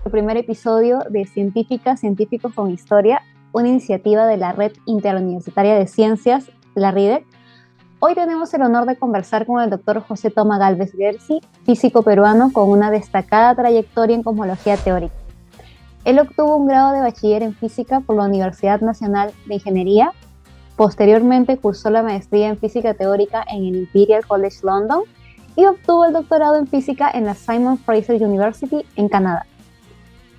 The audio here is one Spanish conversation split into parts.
el primer episodio de Científicas, Científicos con Historia, una iniciativa de la Red Interuniversitaria de Ciencias, la RIDEC. Hoy tenemos el honor de conversar con el doctor José Toma Gálvez Gersi, físico peruano con una destacada trayectoria en cosmología teórica. Él obtuvo un grado de bachiller en física por la Universidad Nacional de Ingeniería. Posteriormente cursó la maestría en física teórica en el Imperial College London y obtuvo el doctorado en física en la Simon Fraser University en Canadá.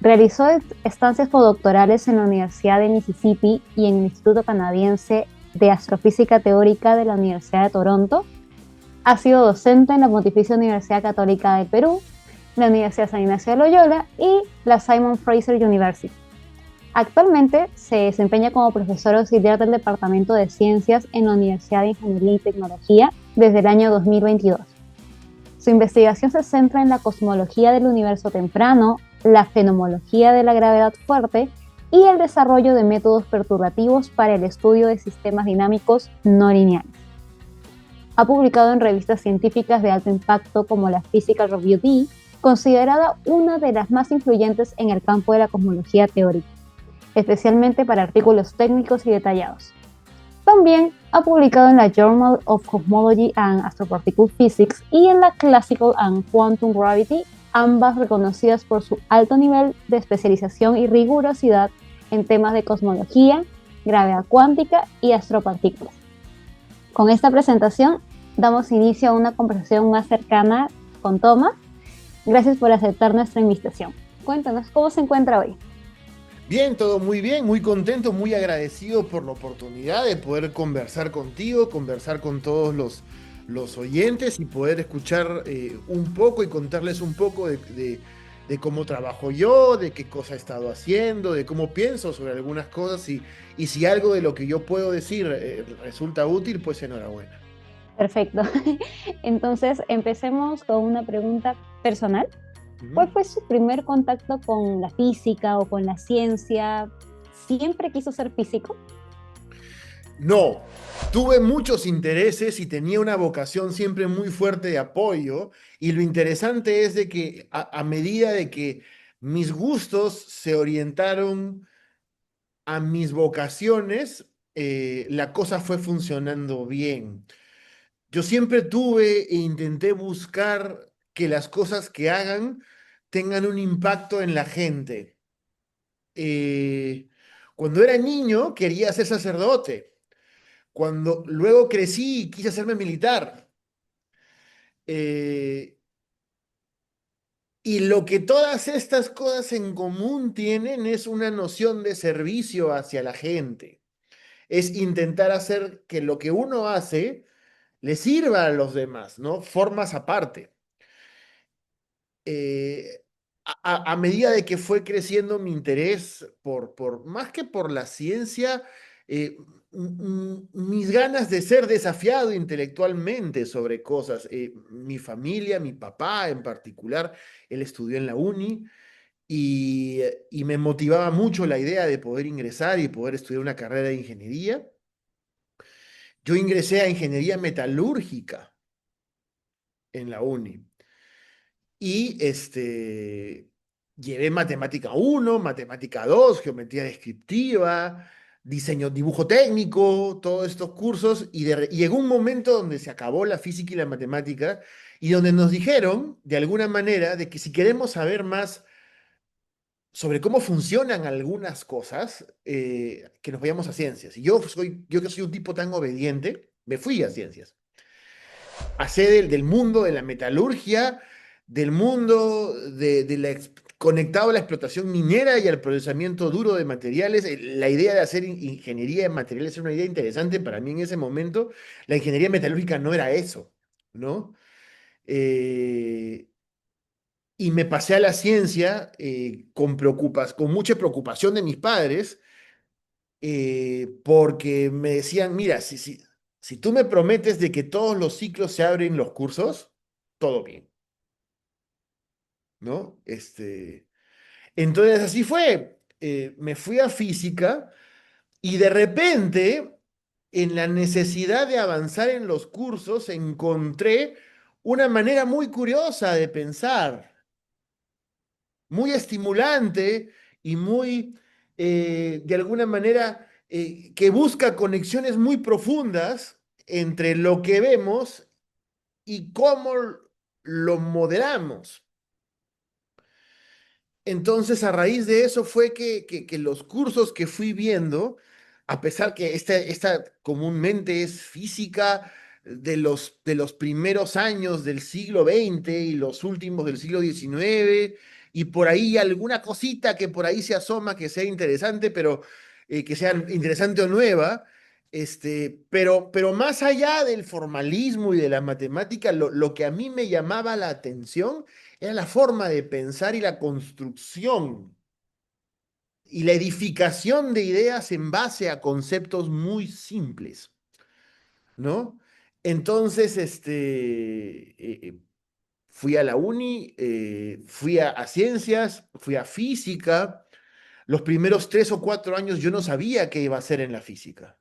Realizó estancias postdoctorales en la Universidad de Mississippi y en el Instituto Canadiense de Astrofísica Teórica de la Universidad de Toronto. Ha sido docente en la Pontificia Universidad Católica del Perú, la Universidad San Ignacio de Loyola y la Simon Fraser University. Actualmente se desempeña como profesor auxiliar del Departamento de Ciencias en la Universidad de Ingeniería y Tecnología desde el año 2022. Su investigación se centra en la cosmología del universo temprano, la fenomenología de la gravedad fuerte y el desarrollo de métodos perturbativos para el estudio de sistemas dinámicos no lineales. Ha publicado en revistas científicas de alto impacto como la Physical Review D, considerada una de las más influyentes en el campo de la cosmología teórica, especialmente para artículos técnicos y detallados. También ha publicado en la Journal of Cosmology and Astroparticle Physics y en la Classical and Quantum Gravity, ambas reconocidas por su alto nivel de especialización y rigurosidad en temas de cosmología, gravedad cuántica y astropartículas. Con esta presentación damos inicio a una conversación más cercana con Toma. Gracias por aceptar nuestra invitación. Cuéntanos, ¿cómo se encuentra hoy? Bien, todo muy bien, muy contento, muy agradecido por la oportunidad de poder conversar contigo, conversar con todos los oyentes y poder escuchar un poco y contarles un poco de cómo trabajo yo, de qué cosa he estado haciendo, de cómo pienso sobre algunas cosas y si algo de lo que yo puedo decir resulta útil, pues enhorabuena. Perfecto. Entonces, empecemos con una pregunta personal. Ujú. ¿Cuál fue su primer contacto con la física o con la ciencia? ¿Siempre quiso ser físico? No, tuve muchos intereses y tenía una vocación siempre muy fuerte de apoyo y lo interesante es de que a medida de que mis gustos se orientaron a mis vocaciones, la cosa fue funcionando bien. Yo siempre tuve e intenté buscar que las cosas que hagan tengan un impacto en la gente. Eh, Cuando era niño quería ser sacerdote. Cuando luego crecí, quise hacerme militar. Eh, y lo que todas estas cosas en común tienen es una noción de servicio hacia la gente. Es intentar hacer que lo que uno hace le sirva a los demás, ¿no? Formas aparte. Eh, a medida de que fue creciendo mi interés más que por la ciencia, eh, mis ganas de ser desafiado intelectualmente sobre cosas. Mi familia, mi papá en particular, él estudió en la uni y me motivaba mucho la idea de poder ingresar y poder estudiar una carrera de ingeniería. Yo ingresé a ingeniería metalúrgica en la uni. Y llevé matemática uno, matemática 2, geometría descriptiva, diseño, dibujo técnico, todos estos cursos. Y llegó un momento donde se acabó la física y la matemática y donde nos dijeron, de alguna manera, de que si queremos saber más sobre cómo funcionan algunas cosas, que nos vayamos a ciencias. Y yo que soy un tipo tan obediente, me fui a ciencias. Pasé del mundo de la metalurgia, del mundo conectado a la explotación minera y al procesamiento duro de materiales. La idea de hacer ingeniería de materiales era una idea interesante para mí en ese momento. La ingeniería metalúrgica no era eso, ¿no? Eh, y me pasé a la ciencia con mucha preocupación de mis padres, porque me decían, mira, si tú me prometes de que todos los ciclos se abren los cursos, todo bien, ¿no? Entonces así fue. Me fui a física y de repente, en la necesidad de avanzar en los cursos, encontré una manera muy curiosa de pensar. muy estimulante y muy, de alguna manera, que busca conexiones muy profundas entre lo que vemos y cómo lo moderamos. Entonces, a raíz de eso fue que los cursos que fui viendo, a pesar que esta comúnmente es física de los primeros años del siglo XX y los últimos del siglo XIX, y por ahí alguna cosita que por ahí se asoma que sea interesante, pero que sea interesante o nueva, pero más allá del formalismo y de la matemática, lo que a mí me llamaba la atención era la forma de pensar y la construcción y la edificación de ideas en base a conceptos muy simples, ¿no? Entonces, fui a la uni, fui a ciencias, fui a física. Los primeros 3 o 4 años yo no sabía qué iba a hacer en la física.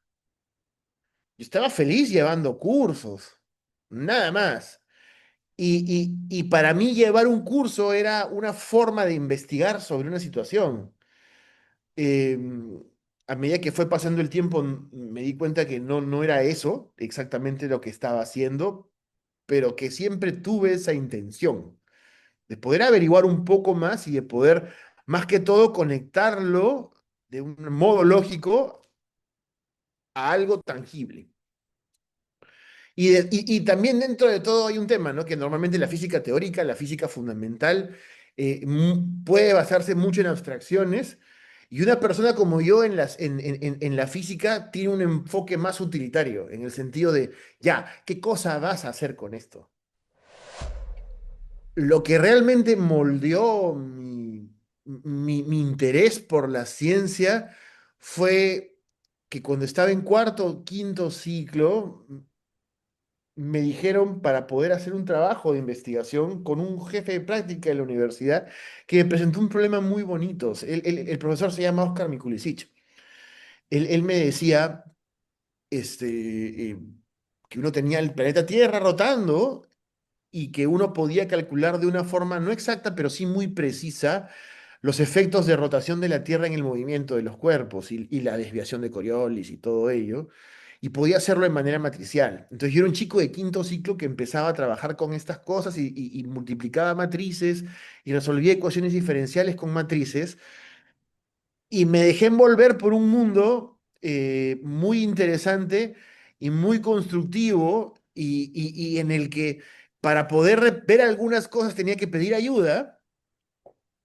Yo estaba feliz llevando cursos, nada más. Y para mí llevar un curso era una forma de investigar sobre una situación. Eh, a medida que fue pasando el tiempo, me di cuenta que no era eso exactamente lo que estaba haciendo, pero que siempre tuve esa intención de poder averiguar un poco más y de poder, más que todo, conectarlo de un modo lógico a algo tangible. Y también dentro de todo hay un tema, ¿no? Que normalmente la física teórica, la física fundamental, puede basarse mucho en abstracciones. Y una persona como yo en la física tiene un enfoque más utilitario, en el sentido de, ya, ¿qué cosa vas a hacer con esto? Lo que realmente moldeó mi interés por la ciencia fue que cuando estaba en cuarto o quinto ciclo, me dijeron para poder hacer un trabajo de investigación con un jefe de práctica de la universidad que me presentó un problema muy bonito. El profesor se llama Oscar Mikulicic. Él me decía que uno tenía el planeta Tierra rotando y que uno podía calcular de una forma no exacta, pero sí muy precisa, los efectos de rotación de la Tierra en el movimiento de los cuerpos y la desviación de Coriolis y todo ello, y podía hacerlo de manera matricial. Entonces yo era un chico de quinto ciclo que empezaba a trabajar con estas cosas y multiplicaba matrices y resolvía ecuaciones diferenciales con matrices, y me dejé envolver por un mundo muy interesante y muy constructivo y en el que para poder ver algunas cosas tenía que pedir ayuda.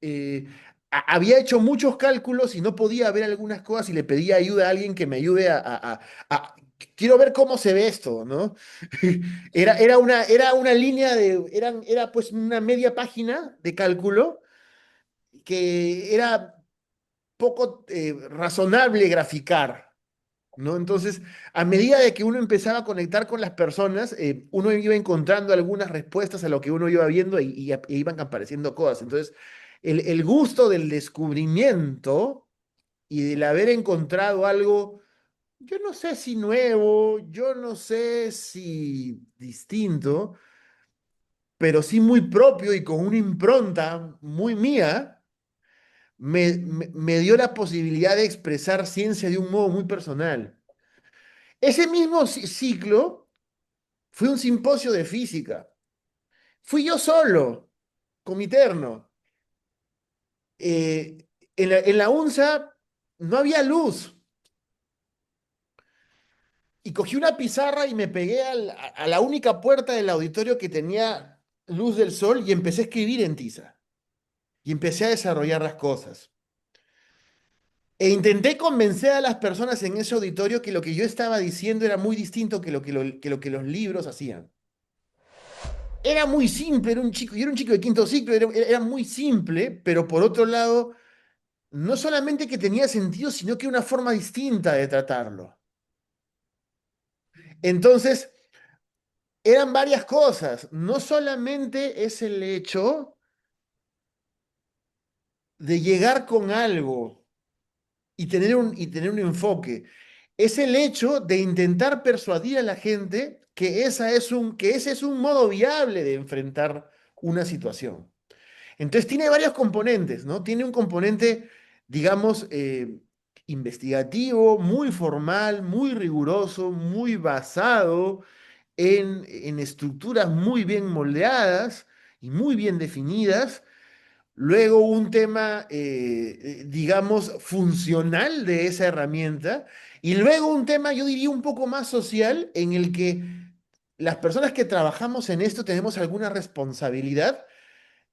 eh, Había hecho muchos cálculos y no podía ver algunas cosas y le pedía ayuda a alguien que me ayude quiero ver cómo se ve esto, ¿no? Era una línea era pues una media página de cálculo que era poco razonable graficar, ¿no? Entonces, a medida de que uno empezaba a conectar con las personas, uno iba encontrando algunas respuestas a lo que uno iba viendo y iban apareciendo cosas. Entonces, el gusto del descubrimiento y del haber encontrado algo, yo no sé si nuevo, yo no sé si distinto, pero sí muy propio y con una impronta muy mía, me dio la posibilidad de expresar ciencia de un modo muy personal. Ese mismo ciclo fue un simposio de física. Fui yo solo, con mi terno. En la UNSA no había luz. Y cogí una pizarra y me pegué a la única puerta del auditorio que tenía luz del sol y empecé a escribir en tiza. Y empecé a desarrollar las cosas. E intenté convencer a las personas en ese auditorio que lo que yo estaba diciendo era muy distinto que lo que los libros hacían. Era muy simple, era un chico, yo era un chico de quinto ciclo, era muy simple, pero por otro lado, no solamente que tenía sentido, sino que era una forma distinta de tratarlo. Entonces, eran varias cosas. No solamente es el hecho de llegar con algo y tener un enfoque. Es el hecho de intentar persuadir a la gente que ese es un modo viable de enfrentar una situación. Entonces tiene varios componentes, ¿no? Tiene un componente, digamos, investigativo, muy formal, muy riguroso, muy basado en estructuras muy bien moldeadas y muy bien definidas. Luego un tema, digamos, funcional de esa herramienta. Y luego un tema, yo diría, un poco más social, en el que las personas que trabajamos en esto tenemos alguna responsabilidad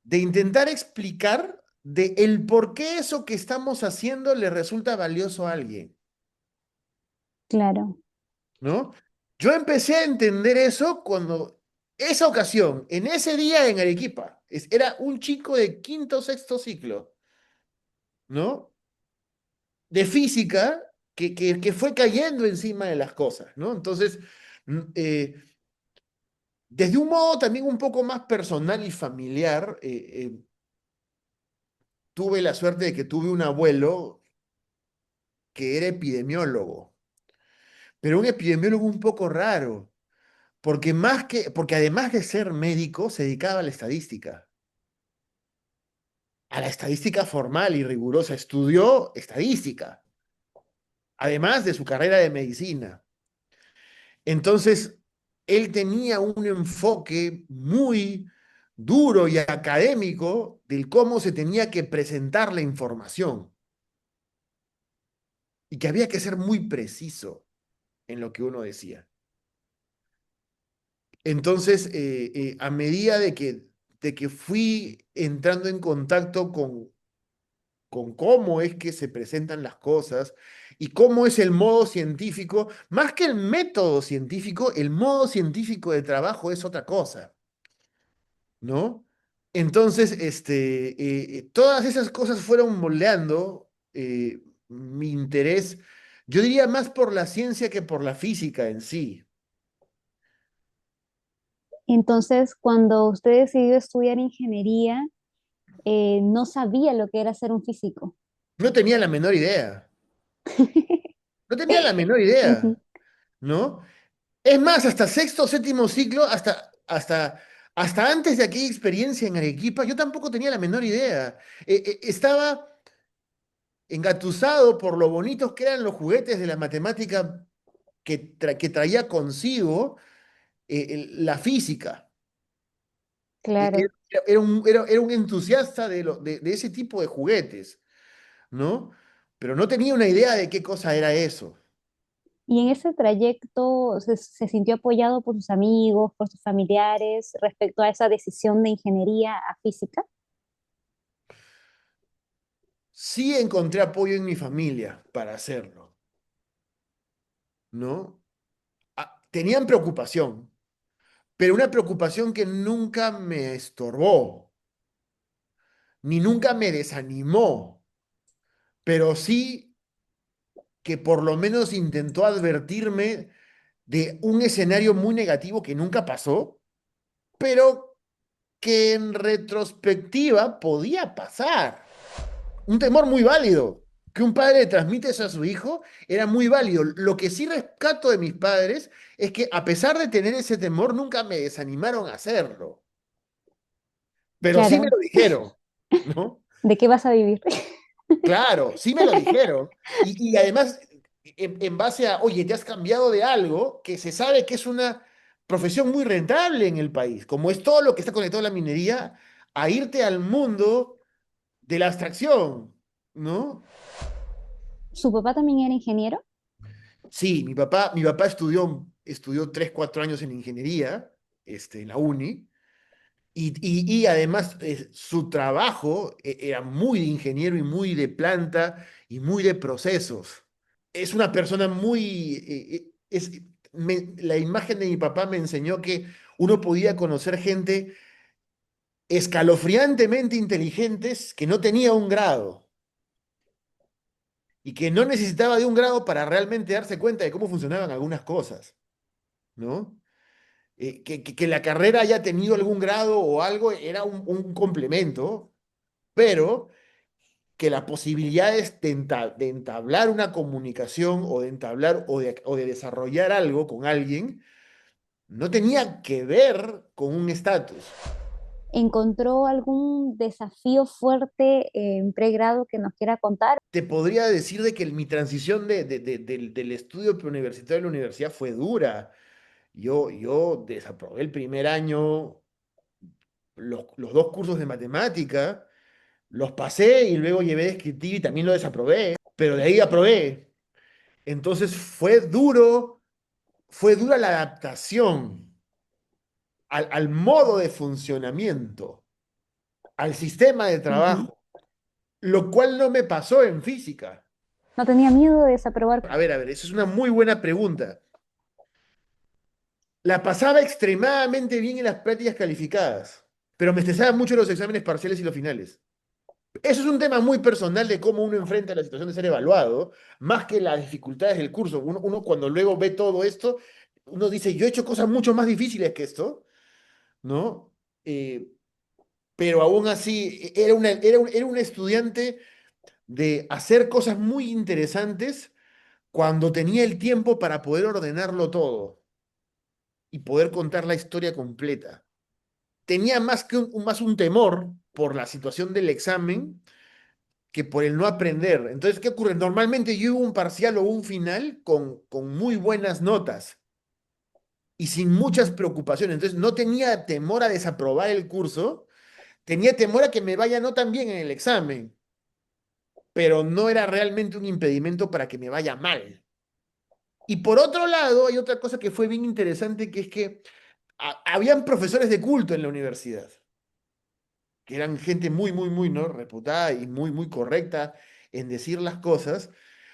de intentar explicar de el por qué eso que estamos haciendo le resulta valioso a alguien, Claro. ¿no? Yo empecé a entender eso cuando esa ocasión, en ese día en Arequipa, era un chico de quinto o sexto ciclo, ¿no? De física que fue cayendo encima de las cosas, ¿no? Entonces, mm, eh, desde un modo también un poco más personal y familiar, tuve la suerte de que tuve un abuelo que era epidemiólogo, pero un epidemiólogo un poco raro, porque además de ser médico, se dedicaba a la estadística formal y rigurosa, estudió estadística, además de su carrera de medicina. Entonces, él tenía un enfoque muy duro y académico del cómo se tenía que presentar la información y que había que ser muy preciso en lo que uno decía. Entonces, a medida de que fui entrando en contacto con cómo es que se presentan las cosas y cómo es el modo científico, más que el método científico, el modo científico de trabajo es otra cosa, ¿no? Entonces, todas esas cosas fueron moldeando mi interés, yo diría más por la ciencia que por la física en sí. Entonces, cuando usted decidió estudiar ingeniería, no sabía lo que era ser un físico. No tenía la menor idea, no tenía la menor idea, Ujú. ¿no? Es más, hasta sexto o séptimo ciclo, hasta antes de aquella experiencia en Arequipa, yo tampoco tenía la menor idea. Estaba engatusado por lo bonitos que eran los juguetes de la matemática que traía consigo la física. Claro. Era un entusiasta de ese tipo de juguetes, ¿no? Pero no tenía una idea de qué cosa era eso. Y en ese trayecto se sintió apoyado por sus amigos, por sus familiares respecto a esa decisión de ingeniería a física. Sí encontré apoyo en mi familia para hacerlo, ¿no? Tenían preocupación, pero una preocupación que nunca me estorbó, ni nunca me desanimó, pero sí que por lo menos intentó advertirme de un escenario muy negativo que nunca pasó, pero que en retrospectiva podía pasar. Un temor muy válido. Que un padre le transmite eso a su hijo era muy válido. Lo que sí rescato de mis padres es que a pesar de tener ese temor, nunca me desanimaron a hacerlo. Pero sí me Claro, lo dijeron, ¿no? ¿de qué vas a vivir? Claro, sí me lo dijeron. Y además, en base a, oye, te has cambiado de algo que se sabe que es una profesión muy rentable en el país, como es todo lo que está conectado a la minería, a irte al mundo de la abstracción, ¿no? ¿Su papá también era ingeniero? Sí, mi papá estudió 3, 4 años en ingeniería, en la uni, y además su trabajo era muy de ingeniero y muy de planta y muy de procesos. Es una persona muy... la imagen de mi papá me enseñó que uno podía conocer gente escalofriantemente inteligentes que no tenía un grado y que no necesitaba de un grado para realmente darse cuenta de cómo funcionaban algunas cosas, ¿no? Que la carrera haya tenido algún grado o algo era un complemento, pero que las posibilidades de entablar una comunicación o de entablar o de desarrollar algo con alguien no tenía que ver con un estatus. ¿Encontró algún desafío fuerte en pregrado que nos quiera contar? Te podría decir de que mi transición del estudio preuniversitario a la universidad fue dura. Yo desaprobé el primer año los dos cursos de matemática, los pasé y luego llevé descriptivo y también lo desaprobé, pero de ahí aprobé. Entonces fue dura la adaptación al modo de funcionamiento, al sistema de Ujú. trabajo, lo cual no me pasó en física. ¿No tenía miedo de desaprobar? A ver, esa es una muy buena pregunta. La pasaba extremadamente bien en las prácticas calificadas, pero me estresaban mucho los exámenes parciales y los finales. Eso es un tema muy personal de cómo uno enfrenta la situación de ser evaluado, más que las dificultades del curso. Uno cuando luego ve todo esto, uno dice, yo he hecho cosas mucho más difíciles que esto, ¿no? Eh, pero aún así, era un estudiante de hacer cosas muy interesantes cuando tenía el tiempo para poder ordenarlo todo y poder contar la historia completa. Tenía más un temor por la situación del examen que por el no aprender. Entonces, ¿qué ocurre? Normalmente yo iba a un parcial o un final con muy buenas notas y sin muchas preocupaciones. Entonces, no tenía temor a desaprobar el curso, tenía temor a que me vaya no tan bien en el examen, pero no era realmente un impedimento para que me vaya mal. Y por otro lado, hay otra cosa que fue bien interesante, que es que habían profesores de culto en la universidad, que eran gente muy, ¿no? Reputada y muy correcta en decir las cosas.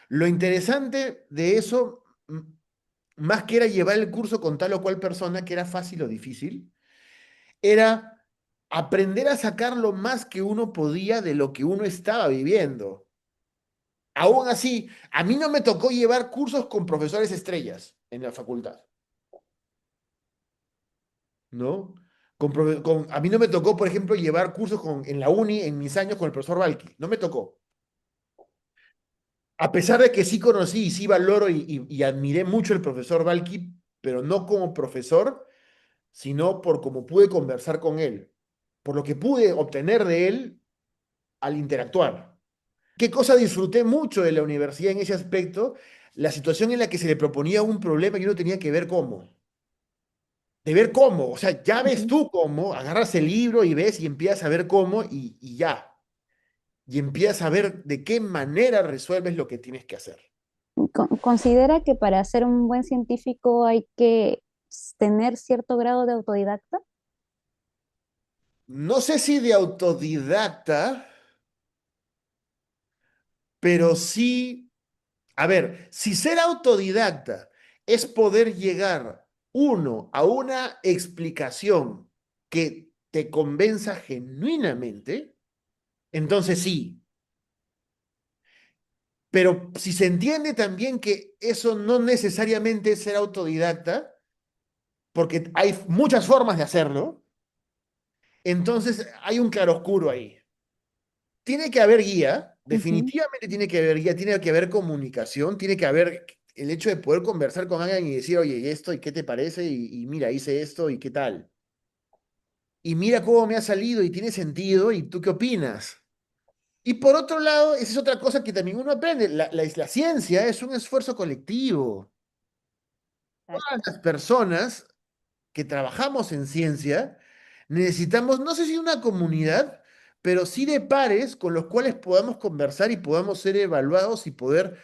Lo interesante de eso, más que era llevar el curso con tal o cual persona, que era fácil o difícil, era aprender a sacar lo más que uno podía de lo que uno estaba viviendo. Aún así, a mí no me tocó llevar cursos con profesores estrellas en la facultad, ¿no? A mí no me tocó, por ejemplo, llevar cursos en la uni en mis años con el profesor Balki. No me tocó. A pesar de que sí conocí y sí valoro y admiré mucho el profesor Balki, pero no como profesor, sino por cómo pude conversar con él, por lo que pude obtener de él al interactuar. ¿Qué cosa disfruté mucho de la universidad en ese aspecto? La situación en la que se le proponía un problema y uno tenía que ver cómo. De ver cómo, o sea, ya ves Ujú. tú cómo, agarras el libro y ves y empiezas a ver cómo y ya. Y empiezas a ver de qué manera resuelves lo que tienes que hacer. ¿Considera que para ser un buen científico hay que tener cierto grado de autodidacta? No sé si de autodidacta, pero sí, a ver, si ser autodidacta es poder llegar uno a una explicación que te convenza genuinamente, entonces sí. Pero si se entiende también que eso no necesariamente es ser autodidacta, porque hay muchas formas de hacerlo, entonces hay un claroscuro ahí. Tiene que haber guía, Ujú. definitivamente tiene que haber guía, tiene que haber comunicación, tiene que haber el hecho de poder conversar con alguien y decir, oye, ¿y esto? ¿Y qué te parece? Y mira, hice esto y qué tal. Y mira cómo me ha salido y tiene sentido y tú qué opinas. Y por otro lado, esa es otra cosa que también uno aprende, la ciencia es un esfuerzo colectivo. Todas Exacto. las personas que trabajamos en ciencia necesitamos, no sé si una comunidad, pero sí de pares con los cuales podamos conversar y podamos ser evaluados y poder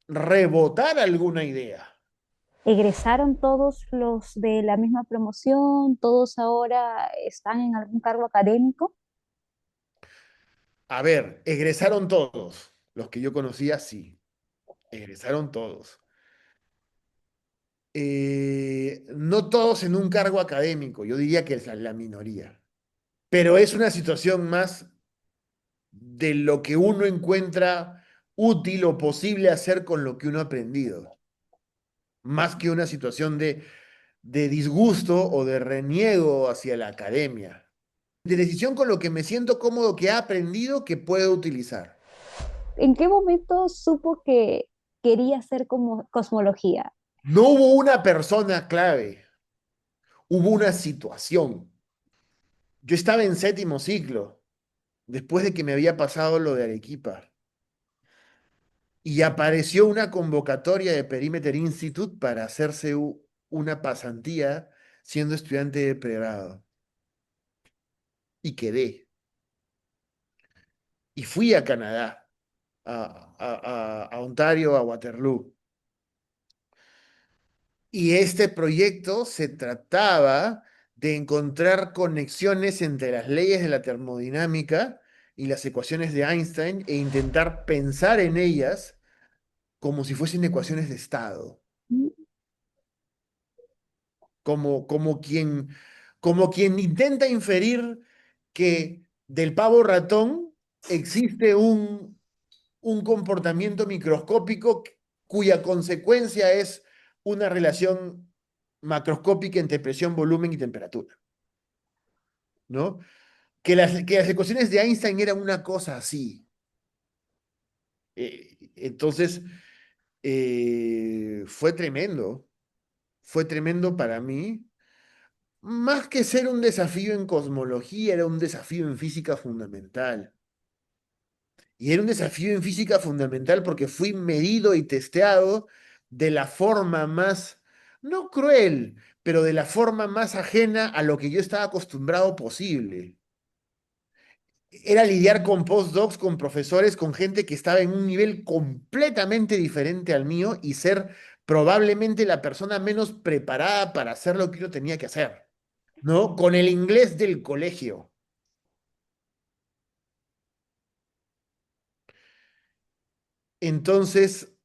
rebotar alguna idea. ¿Egresaron todos los de la misma promoción? ¿Todos ahora están en algún cargo académico? A ver, egresaron todos. Los que yo conocía, sí, egresaron todos. No todos en un cargo académico, yo diría que es la minoría. Pero es una situación más de lo que uno encuentra útil o posible hacer con lo que uno ha aprendido, más que una situación de disgusto o de reniego hacia la academia. De decisión con lo que me siento cómodo, que he aprendido, que puedo utilizar. ¿En qué momento supo que quería hacer como cosmología? No hubo una persona clave, hubo una situación. Yo estaba en séptimo ciclo, después de que me había pasado lo de Arequipa, y apareció una convocatoria de Perimeter Institute para hacerse una pasantía siendo estudiante de pregrado. Y quedé. Y fui a Canadá, a Ontario, a Waterloo. Y este proyecto se trataba de encontrar conexiones entre las leyes de la termodinámica y las ecuaciones de Einstein e intentar pensar en ellas como si fuesen ecuaciones de estado, como, como quien, como quien intenta inferir que del pavo ratón existe un comportamiento microscópico cuya consecuencia es una relación macroscópica entre presión, volumen y temperatura, ¿no? Que las ecuaciones de Einstein eran una cosa así. Entonces, fue tremendo para mí. Más que ser un desafío en cosmología, era un desafío en física fundamental. Y era un desafío en física fundamental porque fui medido y testeado de la forma más, no cruel, pero de la forma más ajena a lo que yo estaba acostumbrado posible. Era lidiar con postdocs, con profesores, con gente que estaba en un nivel completamente diferente al mío y ser probablemente la persona menos preparada para hacer lo que yo tenía que hacer, ¿no? Con el inglés del colegio. Entonces,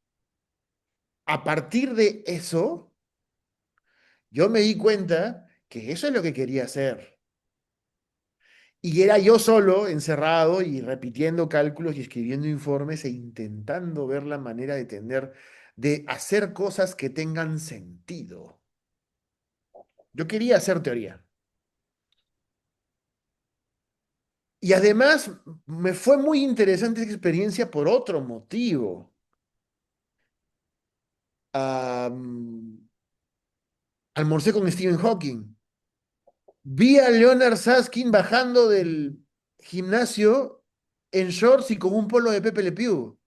a partir de eso, yo me di cuenta que eso es lo que quería hacer. Y era yo solo, encerrado y repitiendo cálculos y escribiendo informes e intentando ver la manera de hacer cosas que tengan sentido. Yo quería hacer teoría. Y además me fue muy interesante esa experiencia por otro motivo. Am, Almorcé con Stephen Hawking. Vi a Leonard Susskind bajando del gimnasio en shorts y con un polo de Pepe Le Pew.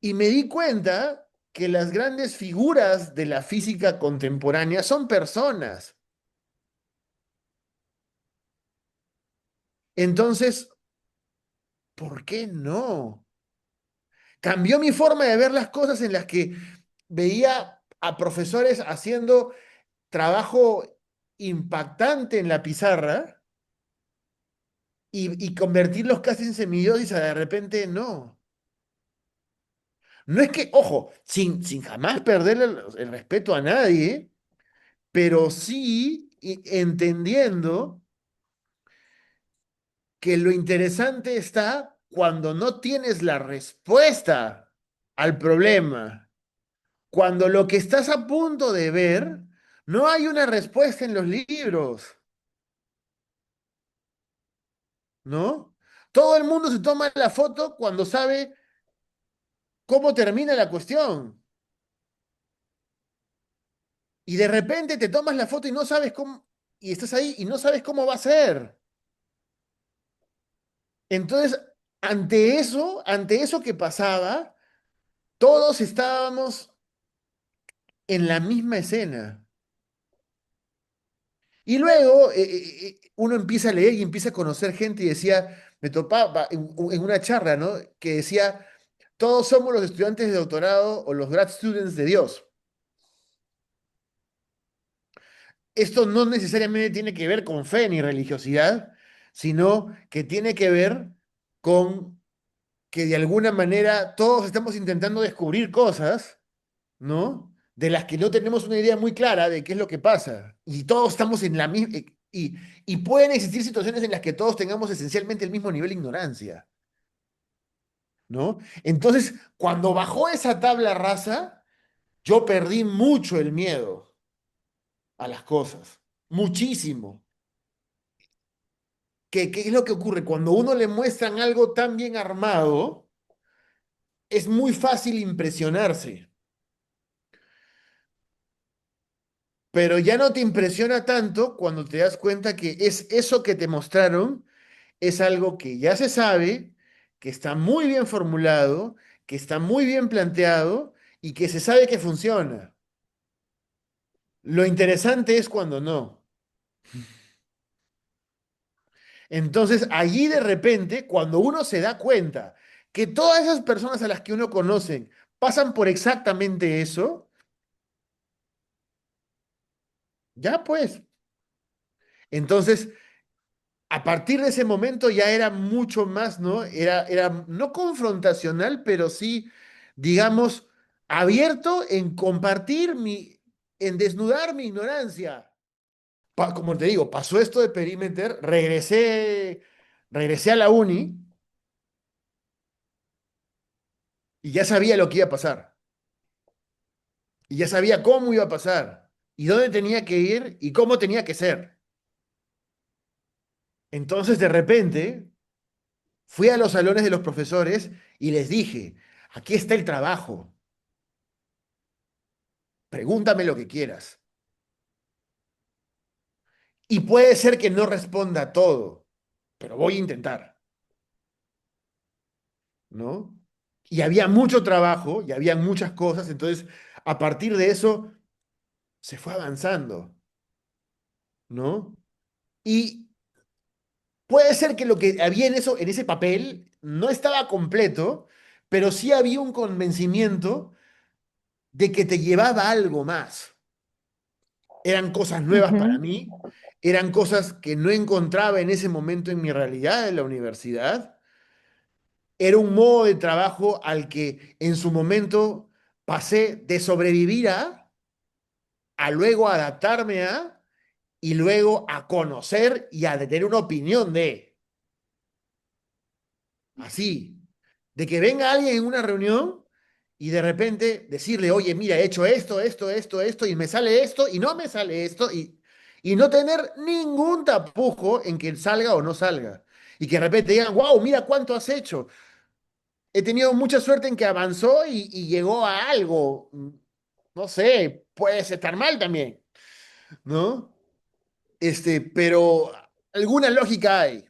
Y me di cuenta que las grandes figuras de la física contemporánea son personas. Entonces, ¿por qué no? Cambió mi forma de ver las cosas en las que veía a profesores haciendo trabajo impactante en la pizarra y convertirlos casi en semidosis a de repente no. No es que, ojo, sin jamás perder el respeto a nadie, pero sí entendiendo que lo interesante está cuando no tienes la respuesta al problema, cuando lo que estás a punto de ver, no hay una respuesta en los libros, ¿no? Todo el mundo se toma la foto cuando sabe cómo termina la cuestión. Y de repente te tomas la foto y no sabes cómo, y estás ahí y no sabes cómo va a ser. Entonces, ante eso que pasaba, todos estábamos en la misma escena. Y luego uno empieza a leer y empieza a conocer gente y decía, me topaba en una charla, ¿no? Que decía, todos somos los estudiantes de doctorado o los grad students de Dios. Esto no necesariamente tiene que ver con fe ni religiosidad, sino que tiene que ver con que de alguna manera todos estamos intentando descubrir cosas, ¿no? De las que no tenemos una idea muy clara de qué es lo que pasa. Y todos estamos en la misma... y pueden existir situaciones en las que todos tengamos esencialmente el mismo nivel de ignorancia, ¿no? Entonces, cuando bajó esa tabla rasa, yo perdí mucho el miedo a las cosas, muchísimo. ¿Qué es lo que ocurre? Cuando uno le muestran algo tan bien armado, es muy fácil impresionarse. pero ya no te impresiona tanto cuando te das cuenta que es eso que te mostraron, es algo que ya se sabe, que está muy bien formulado, que está muy bien planteado y que se sabe que funciona. Lo interesante es cuando no. Entonces, allí de repente, cuando uno se da cuenta que todas esas personas a las que uno conoce pasan por exactamente eso, ya pues. Entonces, a partir de ese momento ya era mucho más, ¿no? Era no confrontacional, pero sí, digamos, abierto en compartir en desnudar mi ignorancia. Como te digo, pasó esto de Perimeter, regresé a la uni y ya sabía lo que iba a pasar. Y ya sabía cómo iba a pasar, y dónde tenía que ir y cómo tenía que ser. Entonces, de repente, fui a los salones de los profesores y les dije, aquí está el trabajo, pregúntame lo que quieras. Y puede ser que no responda a todo, pero voy a intentar, ¿no? Y había mucho trabajo y había muchas cosas, entonces, a partir de eso, se fue avanzando, ¿no? Y puede ser que lo que había en eso, en ese papel, no estaba completo, pero sí había un convencimiento de que te llevaba a algo más. Eran cosas nuevas para Ujú, mí, eran cosas que no encontraba en ese momento en mi realidad en la universidad. Era un modo de trabajo al que en su momento pasé de sobrevivir a luego adaptarme y luego a conocer y a tener una opinión de. Así, de que venga alguien en una reunión y de repente decirle, oye, mira, he hecho esto, esto, esto, esto, y me sale esto, y no me sale esto, y no tener ningún tapujo en que salga o no salga. Y que de repente digan, wow, mira cuánto has hecho. He tenido mucha suerte en que avanzó y llegó a algo. No sé, puedes estar mal también, ¿no? Pero alguna lógica hay.